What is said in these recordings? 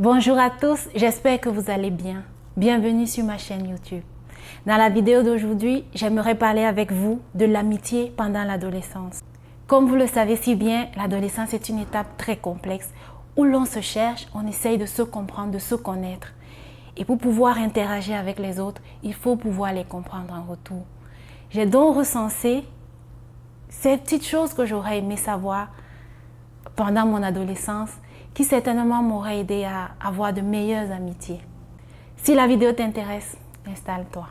Bonjour à tous, j'espère que vous allez bien. Bienvenue sur ma chaîne YouTube. Dans la vidéo d'aujourd'hui, j'aimerais parler avec vous de l'amitié pendant l'adolescence. Comme vous le savez si bien, l'adolescence est une étape très complexe où l'on se cherche, on essaye de se comprendre, de se connaître. Et pour pouvoir interagir avec les autres, il faut pouvoir les comprendre en retour. J'ai donc recensé ces petites choses que j'aurais aimé savoir pendant mon adolescence qui certainement m'auraient aidé à avoir de meilleures amitiés. Si la vidéo t'intéresse, installe-toi.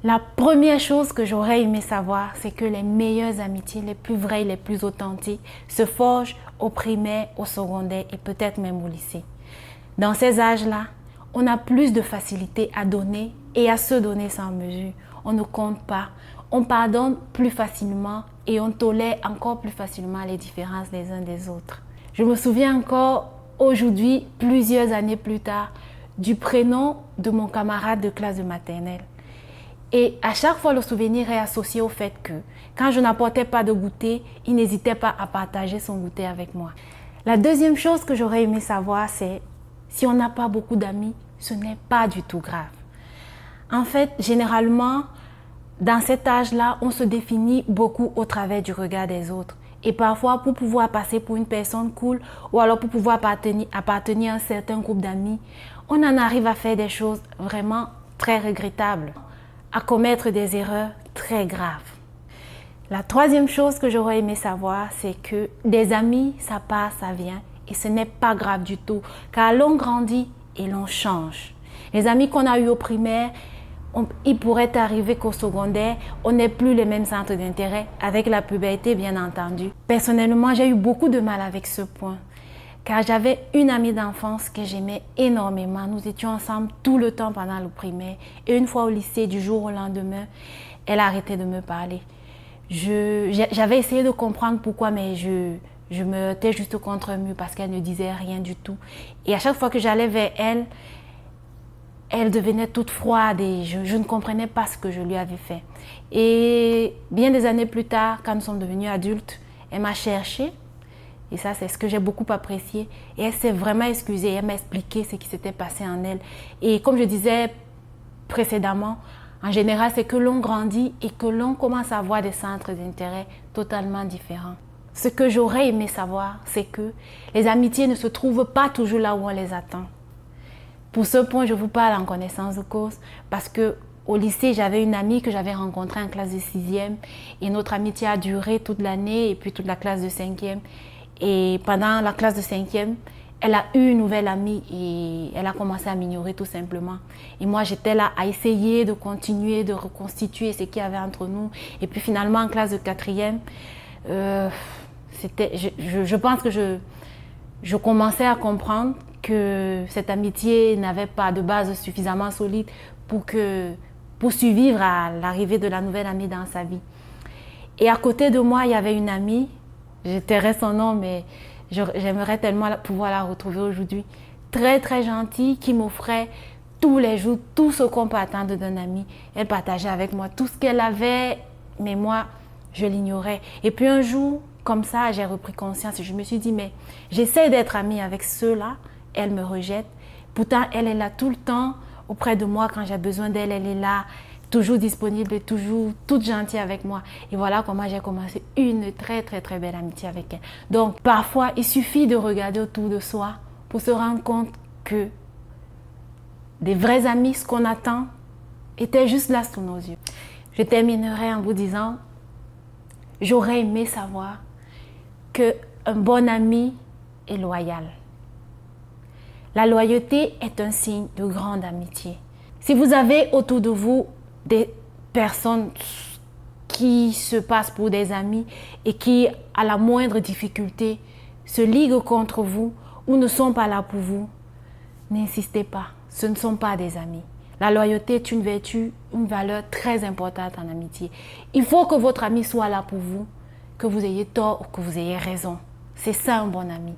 La première chose que j'aurais aimé savoir, c'est que les meilleures amitiés, les plus vraies, les plus authentiques, se forgent au primaire, au secondaire et peut-être même au lycée. Dans ces âges-là, on a plus de facilité à donner et à se donner sans mesure. On ne compte pas, on pardonne plus facilement et on tolère encore plus facilement les différences des uns des autres. Je me souviens encore aujourd'hui, plusieurs années plus tard, du prénom de mon camarade de classe de maternelle. Et à chaque fois, le souvenir est associé au fait que quand je n'apportais pas de goûter, il n'hésitait pas à partager son goûter avec moi. La deuxième chose que j'aurais aimé savoir, c'est si on n'a pas beaucoup d'amis, ce n'est pas du tout grave. En fait, généralement, dans cet âge-là, on se définit beaucoup au travers du regard des autres. Et parfois, pour pouvoir passer pour une personne cool ou alors pour pouvoir appartenir à un certain groupe d'amis, on en arrive à faire des choses vraiment très regrettables, à commettre des erreurs très graves. La troisième chose que j'aurais aimé savoir, c'est que des amis, ça passe, ça vient et ce n'est pas grave du tout car l'on grandit et l'on change. Les amis qu'on a eus au primaire, il pourrait arriver qu'au secondaire, on n'ait plus les mêmes centres d'intérêt, avec la puberté bien entendu. Personnellement, j'ai eu beaucoup de mal avec ce point, car j'avais une amie d'enfance que j'aimais énormément. Nous étions ensemble tout le temps pendant le primaire. Et une fois au lycée, du jour au lendemain, elle a arrêté de me parler. J'avais essayé de comprendre pourquoi, mais je me heurtais juste contre un mur parce qu'elle ne disait rien du tout. Et à chaque fois que j'allais vers elle, elle devenait toute froide et je ne comprenais pas ce que je lui avais fait. Et bien des années plus tard, quand nous sommes devenus adultes, elle m'a cherchée. Et ça, c'est ce que j'ai beaucoup apprécié. Et elle s'est vraiment excusée. Elle m'a expliqué ce qui s'était passé en elle. Et comme je disais précédemment, en général, c'est que l'on grandit et que l'on commence à avoir des centres d'intérêt totalement différents. Ce que j'aurais aimé savoir, c'est que les amitiés ne se trouvent pas toujours là où on les attend. Pour ce point, je vous parle en connaissance de cause parce qu'au lycée, j'avais une amie que j'avais rencontrée en classe de 6e et notre amitié a duré toute l'année et puis toute la classe de 5e. Et pendant la classe de 5e, elle a eu une nouvelle amie et elle a commencé à m'ignorer tout simplement. Et moi, j'étais là à essayer de continuer, de reconstituer ce qu'il y avait entre nous. Et puis finalement, en classe de 4e, je pense que je commençais à comprendre que cette amitié n'avait pas de base suffisamment solide pour survivre à l'arrivée de la nouvelle amie dans sa vie. Et à côté de moi, il y avait une amie, je tairai son nom, mais j'aimerais tellement pouvoir la retrouver aujourd'hui, très très gentille, qui m'offrait tous les jours tout ce qu'on peut attendre d'un ami. Elle partageait avec moi tout ce qu'elle avait, mais moi, je l'ignorais. Et puis un jour, comme ça, j'ai repris conscience et je me suis dit, mais j'essaie d'être amie avec ceux-là, elle me rejette. Pourtant, elle est là tout le temps auprès de moi quand j'ai besoin d'elle. Elle est là, toujours disponible et toujours toute gentille avec moi. Et voilà comment j'ai commencé une très très très belle amitié avec elle. Donc, parfois, il suffit de regarder autour de soi pour se rendre compte que des vrais amis, ce qu'on attend, étaient juste là sous nos yeux. Je terminerai en vous disant, j'aurais aimé savoir qu'un bon ami est loyal. La loyauté est un signe de grande amitié. Si vous avez autour de vous des personnes qui se passent pour des amis et qui, à la moindre difficulté, se liguent contre vous ou ne sont pas là pour vous, n'insistez pas, ce ne sont pas des amis. La loyauté est une vertu, une valeur très importante en amitié. Il faut que votre ami soit là pour vous, que vous ayez tort ou que vous ayez raison. C'est ça un bon ami.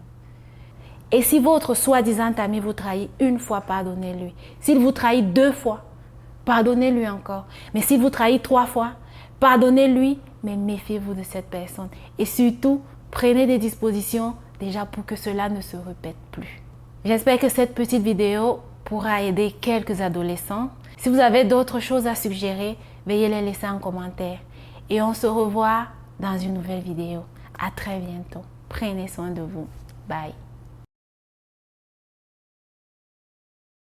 Et si votre soi-disant ami vous trahit une fois, pardonnez-lui. S'il vous trahit 2 fois, pardonnez-lui encore. Mais s'il vous trahit 3 fois, pardonnez-lui, mais méfiez-vous de cette personne. Et surtout, prenez des dispositions déjà pour que cela ne se répète plus. J'espère que cette petite vidéo pourra aider quelques adolescents. Si vous avez d'autres choses à suggérer, veuillez les laisser en commentaire. Et on se revoit dans une nouvelle vidéo. À très bientôt. Prenez soin de vous. Bye.